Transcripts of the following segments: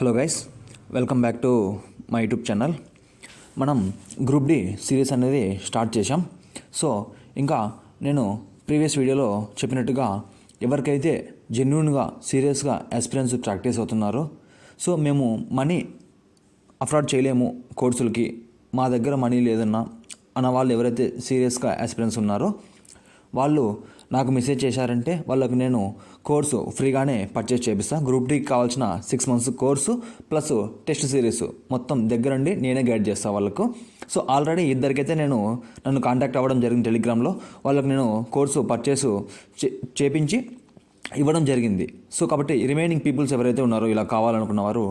Hello guys, welcome back to my YouTube channel. మనం group D series అనేది start చేశాం. So ఇంకా నేను ప్రీవియస్ వీడియోలో చెప్పినట్టుగా ఎవరికైతే జెన్యూన్గా సీరియస్గా ఎక్స్పీరియన్స్ ప్రాక్టీస్ అవుతున్నారో, సో మేము మనీ అఫోర్డ్ చేయలేము కోర్సులకి, మా దగ్గర మనీ లేదన్నా అన్న వాళ్ళు ఎవరైతే సీరియస్గా ఎక్స్పీరియన్స్ ఉన్నారో వాళ్ళు నాకు మెసేజ్ చేశారంటే వాళ్ళకు నేను కోర్సు ఫ్రీగానే పర్చేస్ చేపిస్తాను. గ్రూప్ డీకి కావాల్సిన 6 months course plus test series మొత్తం దగ్గరుండి నేనే గైడ్ చేస్తాను వాళ్ళకు. సో ఆల్రెడీ ఇద్దరికైతే నన్ను కాంటాక్ట్ అవ్వడం జరిగింది టెలిగ్రామ్లో. వాళ్ళకు నేను కోర్సు పర్చేసు చేపించి ఇవ్వడం జరిగింది. సో కాబట్టి రిమైనింగ్ పీపుల్స్ ఎవరైతే ఉన్నారో ఇలా కావాలనుకున్నవారు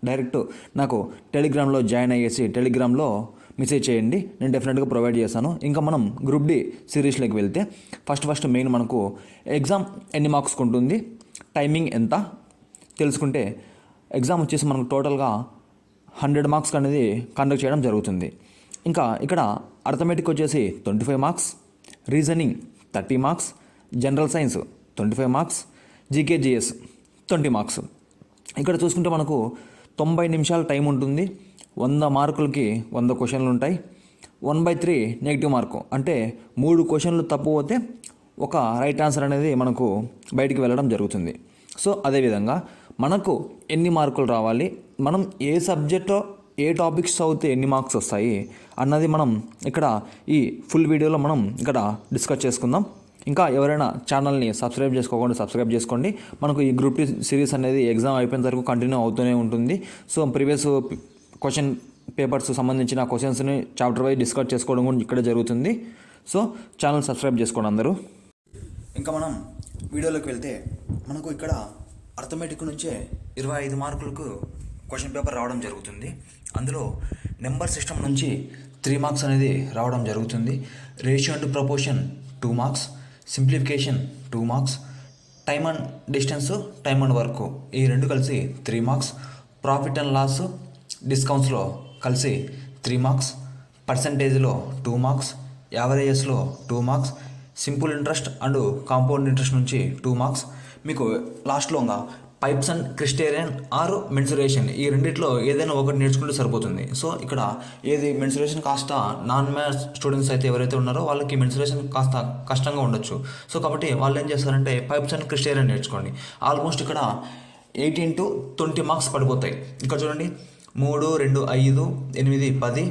డైరెక్ట్ నాకు టెలిగ్రామ్లో జాయిన్ అయ్యేసి టెలిగ్రామ్లో మెసేజ్ చేయండి, నేను డెఫినెట్గా ప్రొవైడ్ చేస్తాను. ఇంకా మనం గ్రూప్ డి సిరీస్లోకి వెళ్తే ఫస్ట్ మెయిన్ మనకు ఎగ్జామ్ ఎన్ని మార్క్స్కి ఉంటుంది, టైమింగ్ ఎంత తెలుసుకుంటే ఎగ్జామ్ వచ్చేసి మనకు టోటల్గా 100 marks అనేది కండక్ట్ చేయడం జరుగుతుంది. ఇంకా ఇక్కడ అర్థమెటిక్ వచ్చేసి 25 marks, reasoning 30 marks, general science 25 marks, GK GS 20 marks. ఇక్కడ చూసుకుంటే మనకు 90 నిమిషాల టైం ఉంటుంది. 100 మార్కులకి 100 క్వశ్చన్లు ఉంటాయి. 1/3 నెగిటివ్ మార్కు, అంటే 3 క్వశ్చన్లు తప్పు పోతే ఒక రైట్ ఆన్సర్ అనేది మనకు బయటికి వెళ్ళడం జరుగుతుంది. సో అదేవిధంగా మనకు ఎన్ని మార్కులు రావాలి, మనం ఏ సబ్జెక్ట్లో ఏ టాపిక్స్ చదివితే ఎన్ని మార్క్స్ వస్తాయి అన్నది మనం ఇక్కడ ఈ ఫుల్ వీడియోలో మనం ఇక్కడ డిస్కస్ చేసుకుందాం. ఇంకా ఎవరైనా ఛానల్ని సబ్స్క్రైబ్ చేసుకోకుండా సబ్స్క్రైబ్ చేసుకోండి. మనకు ఈ గ్రూప్ డి సిరీస్ అనేది ఎగ్జామ్ అయిపోయిన వరకు కంటిన్యూ అవుతూనే ఉంటుంది. సో ప్రీవియస్ క్వశ్చన్ పేపర్స్ సంబంధించిన క్వశ్చన్స్ని చాప్టర్ వైజ్ డిస్కస్ చేసుకోవడం కూడా ఇక్కడ జరుగుతుంది. సో ఛానల్ సబ్స్క్రైబ్ చేసుకోండి అందరూ. ఇంకా మనం వీడియోలోకి వెళ్తే మనకు ఇక్కడ అర్థమెటిక్ నుంచే 25 మార్కులకు క్వశ్చన్ పేపర్ రావడం జరుగుతుంది. అందులో నెంబర్ సిస్టమ్ నుంచి 3 marks అనేది రావడం జరుగుతుంది. Ratio and proportion 2 marks, simplification 2 marks, time and distance, time and work ఈ రెండు కలిసి 3 marks, ప్రాఫిట్ అండ్ లాస్ డిస్కౌంట్స్లో కలిసి 3 marks, పర్సంటేజ్లో 2 marks, యావరేజెస్లో 2 marks, simple interest and compound interest నుంచి 2 marks. మీకు లాస్ట్లో ఇంకా పైప్స్ అండ్ క్రిస్టేరియన్ ఆర్ మెన్సురేషన్ ఈ రెండిట్లో ఏదైనా ఒకటి నేర్చుకుంటే సరిపోతుంది. సో ఇక్కడ ఏది మెన్సురేషన్ కాస్త నాన్ మ్యాథ్స్ స్టూడెంట్స్ అయితే ఎవరైతే ఉన్నారో వాళ్ళకి మెన్సురేషన్ కాస్త కష్టంగా ఉండొచ్చు. సో కాబట్టి వాళ్ళు ఏం చేస్తారంటే పైప్స్ అండ్ క్రిస్టేరియన్ నేర్చుకోండి. ఆల్మోస్ట్ ఇక్కడ 18 to 20 marks పడిపోతాయి. ఇక్కడ చూడండి 3, 2, 5, 8, 10,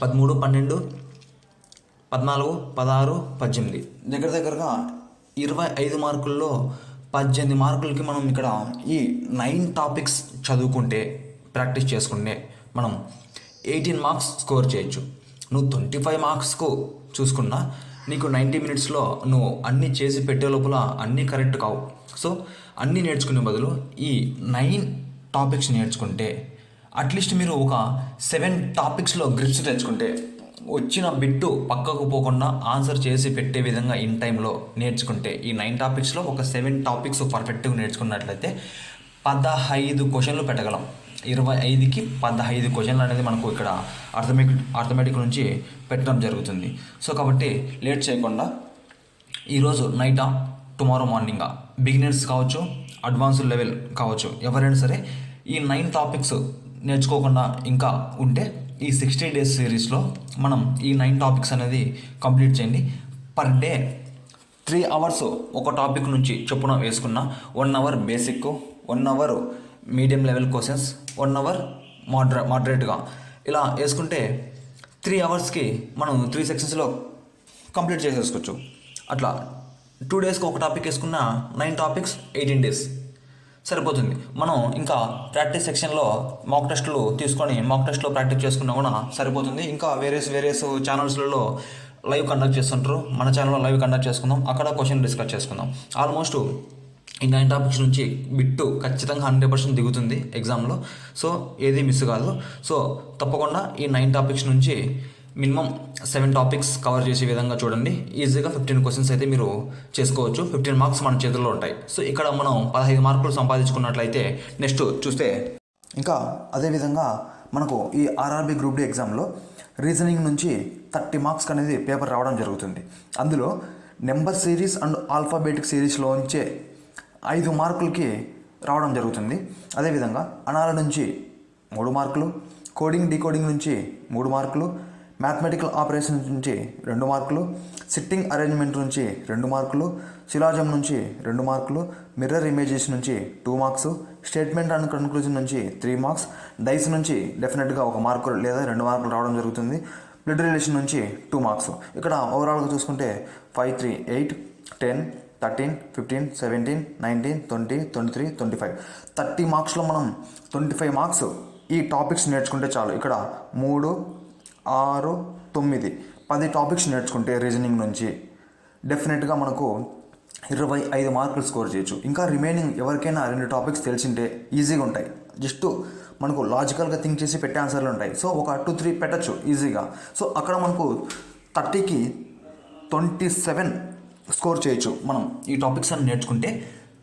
13, 12, 14, 16, 18 దగ్గరగా 25 మార్కుల్లో 18 మార్కులకి మనం ఇక్కడ ఈ 9 టాపిక్స్ చదువుకుంటే ప్రాక్టీస్ చేసుకుంటే మనం 18 marks స్కోర్ చేయొచ్చు. నువ్వు 25 marksకు చూసుకున్నా నీకు 90 minutesలో నువ్వు అన్నీ చేసి పెట్టే లోపల అన్నీ కరెక్ట్ కావు. సో అన్నీ నేర్చుకునే బదులు ఈ 9 టాపిక్స్ నేర్చుకుంటే అట్లీస్ట్ మీరు ఒక 7 టాపిక్స్లో గ్రిప్స్ తెచ్చుకుంటే వచ్చిన బిట్టు పక్కకు పోకుండా ఆన్సర్ చేసి పెట్టే విధంగా ఇన్ టైంలో నేర్చుకుంటే ఈ 9 టాపిక్స్లో ఒక 7 టాపిక్స్ పర్ఫెక్ట్గా నేర్చుకున్నట్లయితే 15 క్వశ్చన్లు పెట్టగలం. 25కి 15 క్వశ్చన్లు అనేది మనకు ఇక్కడ అర్థమెటిక్ నుంచి పెట్టడం జరుగుతుంది. సో కాబట్టి లేట్ చేయకుండా ఈరోజు నైటా టుమారో మార్నింగా బిగినర్స్ కావచ్చు, అడ్వాన్స్డ్ లెవెల్ కావచ్చు, ఎవరైనా సరే ఈ 9 టాపిక్స్ నేర్చుకోకుండా ఇంకా ఉంటే ఈ 60 days సిరీస్లో మనం ఈ 9 టాపిక్స్ అనేది కంప్లీట్ చేయండి. పర్ డే 3 hours ఒక టాపిక్ నుంచి చొప్పున వేసుకున్న 1 hour basic, 1 hour medium level questions, 1 hour మోడరేట్గా ఇలా వేసుకుంటే 3 hours మనం 3 sectionsలో కంప్లీట్ చేసేసుకోవచ్చు. అట్లా 2 daysకి ఒక టాపిక్ వేసుకున్న 9 topics 18 days సరిపోతుంది. మనం ఇంకా ప్రాక్టీస్ సెక్షన్లో మాక్ టెస్టులు తీసుకొని మాక్ టెస్ట్లో ప్రాక్టీస్ చేసుకున్నా కూడా సరిపోతుంది. ఇంకా వేరియస్ ఛానల్స్లలో లైవ్ కండక్ట్ చేస్తుంటారు. మన ఛానల్లో లైవ్ కండక్ట్ చేసుకుందాం, అక్కడ క్వశ్చన్ డిస్కస్ చేసుకుందాం. ఆల్మోస్ట్ ఈ 9 టాపిక్స్ నుంచి బిట్టు ఖచ్చితంగా 100% దిగుతుంది ఎగ్జామ్లో. సో ఏది మిస్ కాదు. సో తప్పకుండా ఈ 9 టాపిక్స్ నుంచి మినిమం 7 టాపిక్స్ కవర్ చేసే విధంగా చూడండి. ఈజీగా 15 క్వశ్చన్స్ అయితే మీరు చేసుకోవచ్చు. 15 marks మన చేతుల్లో ఉంటాయి. సో ఇక్కడ మనం 15 మార్కులు సంపాదించుకున్నట్లయితే నెక్స్ట్ చూస్తే ఇంకా అదేవిధంగా మనకు ఈ ఆర్ఆర్బీ గ్రూప్ డి ఎగ్జామ్లో రీజనింగ్ నుంచి 30 marks అనేది పేపర్ రావడం జరుగుతుంది. అందులో నెంబర్ సిరీస్ అండ్ ఆల్ఫాబెటిక్ సిరీస్లోంచే 5 మార్కులకి రావడం జరుగుతుంది. అదేవిధంగా అనాల నుంచి 3 మార్కులు, కోడింగ్ డీకోడింగ్ నుంచి 3 మార్కులు, మ్యాథమెటికల్ ఆపరేషన్స్ నుంచి 2 మార్కులు, సిట్టింగ్ అరేంజ్మెంట్ నుంచి 2 మార్కులు, సిలాజం నుంచి 2 మార్కులు, మిర్రర్ ఇమేజెస్ నుంచి 2 మార్క్స్, స్టేట్మెంట్ అండ్ కన్క్లూజన్ నుంచి 3 మార్క్స్, డైస్ నుంచి డెఫినెట్గా 1 మార్కు లేదా 2 మార్కులు రావడం జరుగుతుంది. బ్లడ్ రిలేషన్ నుంచి 2 మార్క్స్. ఇక్కడ ఓవరాల్గా చూసుకుంటే 5, 3, 8, 10, 13, 15, 17, 19, 20, 23, 25 30 మార్క్స్లో మనం 25 మార్క్స్ ఈ టాపిక్స్ నేర్చుకుంటే చాలు. ఇక్కడ 3, 6, 9, 10 టాపిక్స్ నేర్చుకుంటే రీజనింగ్ నుంచి డెఫినెట్గా మనకు 25 మార్కులు స్కోర్ చేయొచ్చు. ఇంకా రిమైనింగ్ ఎవరికైనా 2 టాపిక్స్ తెలిసింటే ఈజీగా ఉంటాయి. జస్ట్ మనకు లాజికల్గా థింక్ చేసి పెట్టే ఆన్సర్లు ఉంటాయి. సో ఒక 2-3 పెట్టచ్చు ఈజీగా. సో అక్కడ మనకు 30కి 27 స్కోర్ చేయొచ్చు. మనం ఈ టాపిక్స్ అన్ని నేర్చుకుంటే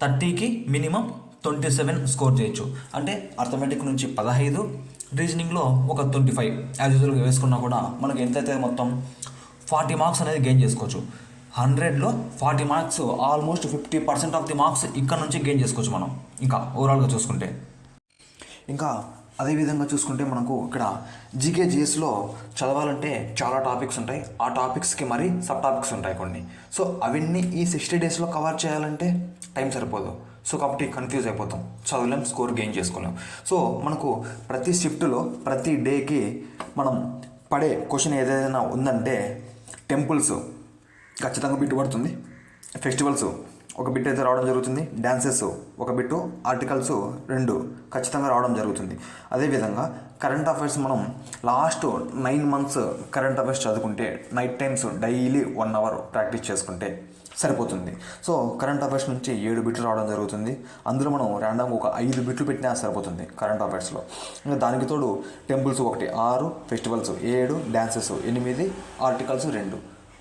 30కి మినిమం 27 స్కోర్ చేయొచ్చు. అంటే అర్థమెటిక్ నుంచి 15, రీజనింగ్లో ఒక 25 యాజ్ యూజువల్గా వేసుకున్నా కూడా మనకి ఎంతైతే మొత్తం 40 మార్క్స్ అనేది గెయిన్ చేసుకోవచ్చు. 100లో 40 marks, almost 50% of the marks ఇక్కడ నుంచి గెయిన్ చేసుకోవచ్చు మనం. ఇంకా ఓవరాల్గా చూసుకుంటే ఇంకా అదేవిధంగా చూసుకుంటే మనకు ఇక్కడ జీకే జిఎస్లో చదవాలంటే చాలా టాపిక్స్ ఉంటాయి. ఆ టాపిక్స్కి మరి సబ్ టాపిక్స్ ఉంటాయి కొన్ని. సో అవన్నీ ఈ 60 డేస్లో కవర్ చేయాలంటే టైం సరిపోదు. సో కాబట్టి కన్ఫ్యూజ్ అయిపోతాం, చదవలేం, స్కోర్ గెయిన్ చేసుకోలేం. సో మనకు ప్రతి షిఫ్ట్లో ప్రతి డేకి మనం పడే క్వశ్చన్ ఏదైనా ఉందంటే టెంపుల్స్ ఖచ్చితంగా బిట్టు పడుతుంది, ఫెస్టివల్స్ ఒక బిట్ అయితే రావడం జరుగుతుంది, డ్యాన్సెస్ ఒక బిట్టు, ఆర్టికల్స్ 2 ఖచ్చితంగా రావడం జరుగుతుంది. అదేవిధంగా కరెంట్ అఫైర్స్ మనం లాస్ట్ 9 months కరెంట్ అఫైర్స్ చదువుకుంటే night times daily 1 hour practice చేసుకుంటే సరిపోతుంది. సో కరెంట్ అఫైర్స్ నుంచి 7 బిట్లు రావడం జరుగుతుంది. అందులో మనం ర్యాండమ్గా ఒక 5 బిట్లు పెట్టినా సరిపోతుంది కరెంట్ అఫైర్స్లో. ఇంకా దానికి తోడు టెంపుల్స్ 1, 6, ఫెస్టివల్స్ 7, డ్యాన్సెస్ 8, ఆర్టికల్స్ 2,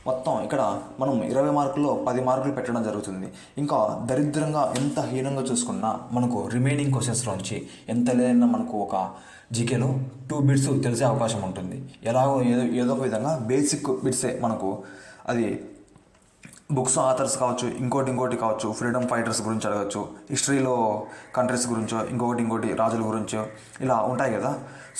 మొత్తం ఇక్కడ మనం 20 మార్కుల్లో 10 మార్కులు పెట్టడం జరుగుతుంది. ఇంకా దరిద్రంగా ఎంత హీనంగా చూసుకున్నా మనకు రిమైనింగ్ క్వశ్చన్స్లోంచి ఎంత లేదన్నా మనకు ఒక జీకేలో 2 బిట్స్ తెలిసే అవకాశం ఉంటుంది. ఎలాగో ఏదో ఒక విధంగా బేసిక్ బిట్సే మనకు, అది బుక్స్ ఆథర్స్ కావచ్చు, ఇంకోటి కావచ్చు, ఫ్రీడమ్ ఫైటర్స్ గురించి అడగచ్చు, హిస్టరీలో కంట్రీస్ గురించో ఇంకోటి రాజుల గురించో ఇలా ఉంటాయి కదా.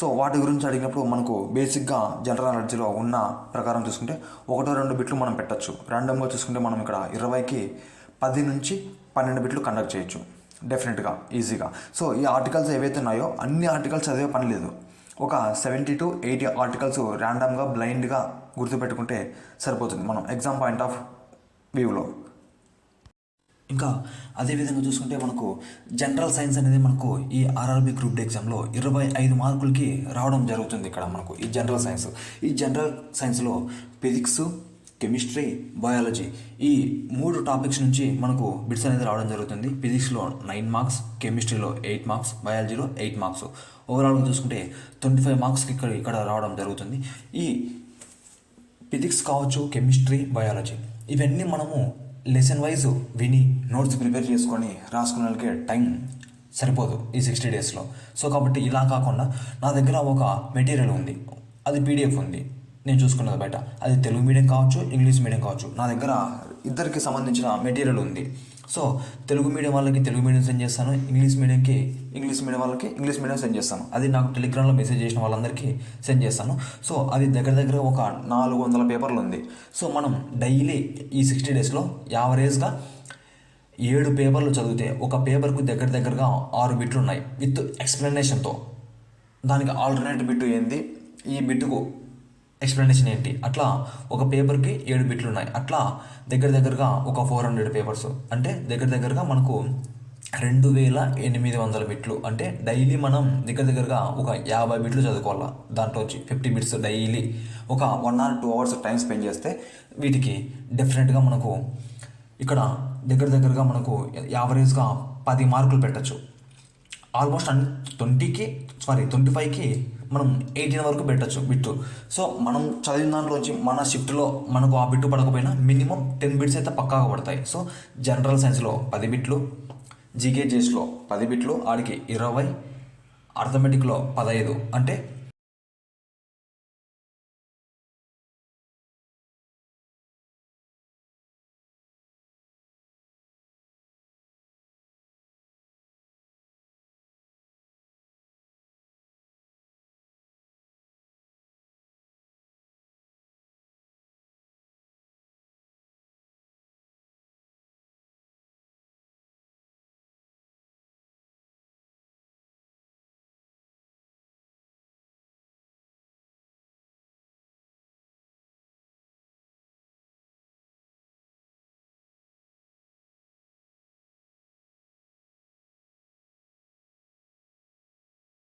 సో వాటి గురించి అడిగినప్పుడు మనకు బేసిక్గా జనరల్ నాలెడ్జ్లో ఉన్న ప్రకారం చూసుకుంటే 1-2 బిట్లు మనం పెట్టచ్చు. ర్యాండమ్గా చూసుకుంటే మనం ఇక్కడ 20కి 10 నుంచి 12 బిట్లు కండక్ట్ చేయొచ్చు డెఫినెట్గా ఈజీగా. సో ఈ ఆర్టికల్స్ ఏవైతే ఉన్నాయో అన్ని ఆర్టికల్స్ చదివే పని లేదు. ఒక 70 to 80 ఆర్టికల్స్ ర్యాండమ్గా బ్లైండ్గా గుర్తుపెట్టుకుంటే సరిపోతుంది మనం ఎగ్జామ్ పాయింట్ ఆఫ్ వ్యూలో. ఇంకా అదేవిధంగా చూసుకుంటే మనకు జనరల్ సైన్స్ అనేది మనకు ఈ ఆర్ఆర్బీ గ్రూప్ డి ఎగ్జామ్లో 25 మార్కులకి రావడం జరుగుతుంది. ఇక్కడ మనకు ఈ జనరల్ సైన్స్లో ఫిజిక్స్, కెమిస్ట్రీ, బయాలజీ ఈ 3 టాపిక్స్ నుంచి మనకు బిట్స్ అనేది రావడం జరుగుతుంది. ఫిజిక్స్లో 9 మార్క్స్, కెమిస్ట్రీలో 8 మార్క్స్, బయాలజీలో 8 మార్క్స్. ఓవరాల్గా చూసుకుంటే 25 మార్క్స్కి ఇక్కడ రావడం జరుగుతుంది. ఈ ఫిజిక్స్ కావచ్చు, కెమిస్ట్రీ, బయాలజీ ఇవన్నీ మనము లెసన్ వైజ్ విని నోట్స్ ప్రిపేర్ చేసుకొని రాసుకునే టైం సరిపోదు ఈ 60 డేస్లో. సో కాబట్టి ఇలా కాకుండా నా దగ్గర ఒక మెటీరియల్ ఉంది, అది పీడిఎఫ్ ఉంది, నేను చూసుకున్నది బయట. అది తెలుగు మీడియం కావచ్చు, ఇంగ్లీష్ మీడియం కావచ్చు. నా దగ్గర ఇద్దరికి సంబంధించిన మెటీరియల్ ఉంది. సో తెలుగు మీడియం వాళ్ళకి తెలుగు మీడియం సెండ్ చేస్తాను, ఇంగ్లీష్ మీడియం వాళ్ళకి ఇంగ్లీష్ మీడియం సెండ్ చేస్తాను. అది నాకు టెలిగ్రామ్లో మెసేజ్ చేసిన వాళ్ళందరికీ సెండ్ చేస్తాను. సో అది దగ్గర ఒక 400 పేపర్లు ఉంది. సో మనం డైలీ ఈ 60 డేస్లో యావరేజ్గా 7 పేపర్లు చదివితే ఒక పేపర్కు దగ్గరగా 6 బిట్లు ఉన్నాయి విత్ ఎక్స్ప్లెనేషన్తో. దానికి ఆల్టర్నేట్ బిట్టు ఏంది, ఈ బిట్టుకు ఎక్స్ప్లెనేషన్ ఏంటి, అట్లా ఒక పేపర్కి 7 బిట్లు ఉన్నాయి. అట్లా దగ్గరగా ఒక 400 పేపర్స్, అంటే దగ్గరగా మనకు 2800 బిట్లు. అంటే డైలీ మనం దగ్గరగా ఒక 50 బిట్లు చదువుకోవాలా. దాంట్లో వచ్చి 50 బిట్స్ డైలీ ఒక 1 or 2 hours టైం స్పెండ్ చేస్తే వీటికి డెఫినెట్గా మనకు ఇక్కడ దగ్గరగా మనకు యావరేజ్గా 10 మార్కులు పెట్టచ్చు. ఆల్మోస్ట్ 25కి మనం 18 వరకు పెట్టచ్చు బిట్టు. సో మనం చదివిన దాంట్లోంచి మన షిఫ్ట్లో మనకు ఆ బిట్టు పడకపోయినా మినిమం 10 బిట్స్ అయితే పక్కాగా పడతాయి. సో జనరల్ సైన్స్లో 10 బిట్లు, జీకే జేస్లో 10 బిట్లు, ఆడికి 20, అర్థమెటిక్లో 15, అంటే